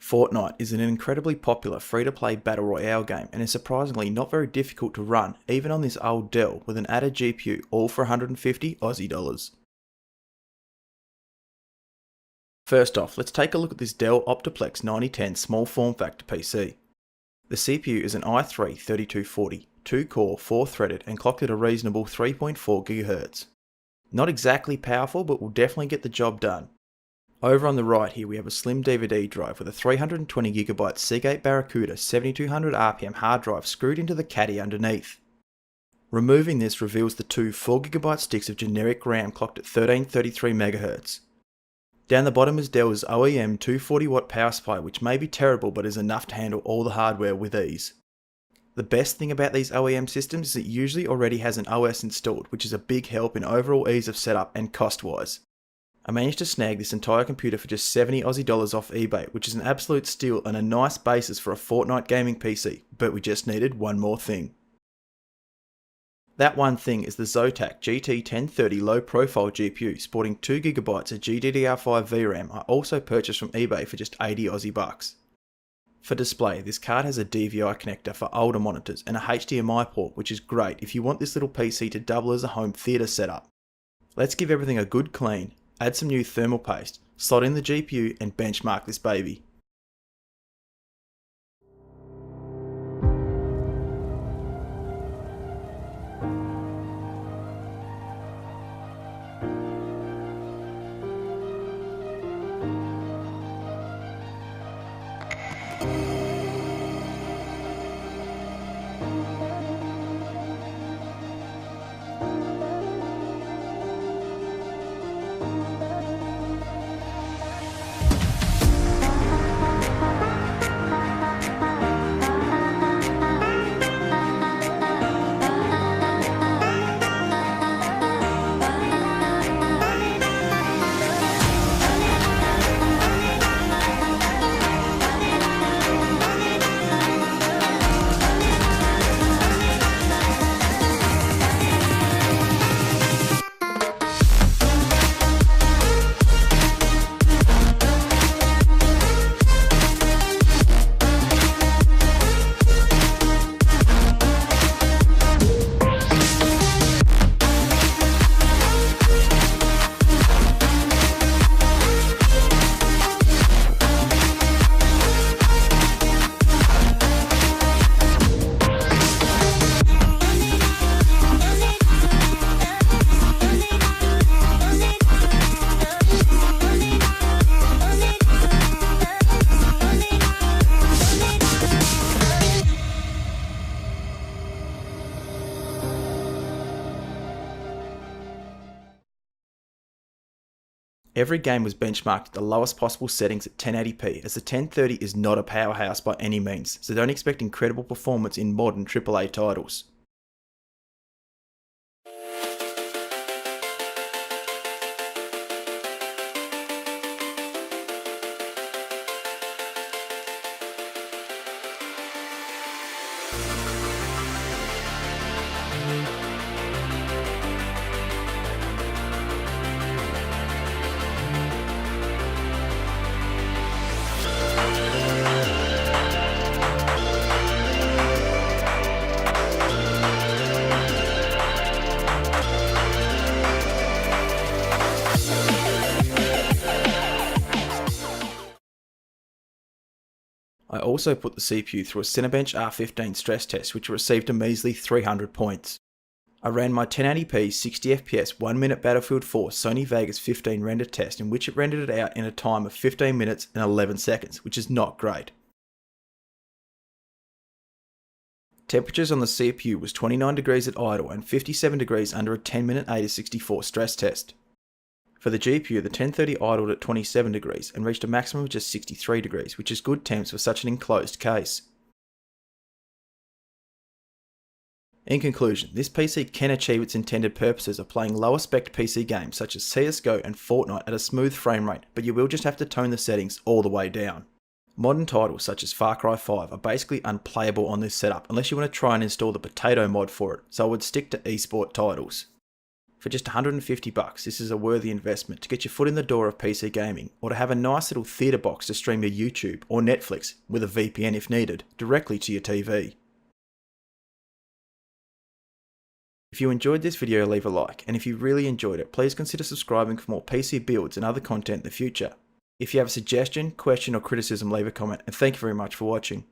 Fortnite is an incredibly popular free-to-play battle royale game and is surprisingly not very difficult to run even on this old Dell with an added GPU all for 150 Aussie dollars. First off, let's take a look at this Dell Optiplex 9010 small form factor PC. The CPU is an i3-3240, 2-core, 4-threaded and clocked at a reasonable 3.4 GHz. Not exactly powerful, but will definitely get the job done. Over on the right here we have a slim DVD drive with a 320GB Seagate Barracuda 7200 RPM hard drive screwed into the caddy underneath. Removing this reveals the two 4GB sticks of generic RAM clocked at 1333 MHz. Down the bottom is Dell's OEM 240W power supply, which may be terrible but is enough to handle all the hardware with ease. The best thing about these OEM systems is it usually already has an OS installed, which is a big help in overall ease of setup and cost wise. I managed to snag this entire computer for just 70 Aussie dollars off eBay, which is an absolute steal and a nice basis for a Fortnite Gaming PC, but we just needed one more thing. That one thing is the Zotac GT1030 low profile GPU sporting 2GB of GDDR5 VRAM I also purchased from eBay for just 80 Aussie bucks. For display, this card has a DVI connector for older monitors and a HDMI port, which is great if you want this little PC to double as a home theatre setup. Let's give everything a good clean, add some new thermal paste, slot in the GPU and benchmark this baby. Every game was benchmarked at the lowest possible settings at 1080p, as the 1030 is not a powerhouse by any means, so don't expect incredible performance in modern AAA titles. I also put the CPU through a Cinebench R15 stress test, which received a measly 300 points. I ran my 1080p 60fps 1 minute Battlefield 4 Sony Vegas 15 render test, in which it rendered it out in a time of 15 minutes and 11 seconds, which is not great. Temperatures on the CPU was 29 degrees at idle and 57 degrees under a 10-minute AIDA64 stress test. For the GPU, the 1030 idled at 27 degrees and reached a maximum of just 63 degrees, which is good temps for such an enclosed case. In conclusion, this PC can achieve its intended purposes of playing lower spec PC games such as CSGO and Fortnite at a smooth frame rate, but you will just have to tone the settings all the way down. Modern titles such as Far Cry 5 are basically unplayable on this setup unless you want to try and install the potato mod for it, so I would stick to eSport titles. For just $150, this is a worthy investment to get your foot in the door of PC gaming, or to have a nice little theatre box to stream your YouTube or Netflix, with a VPN if needed, directly to your TV. If you enjoyed this video, leave a like, and if you really enjoyed it, please consider subscribing for more PC builds and other content in the future. If you have a suggestion, question or criticism, leave a comment, and thank you very much for watching.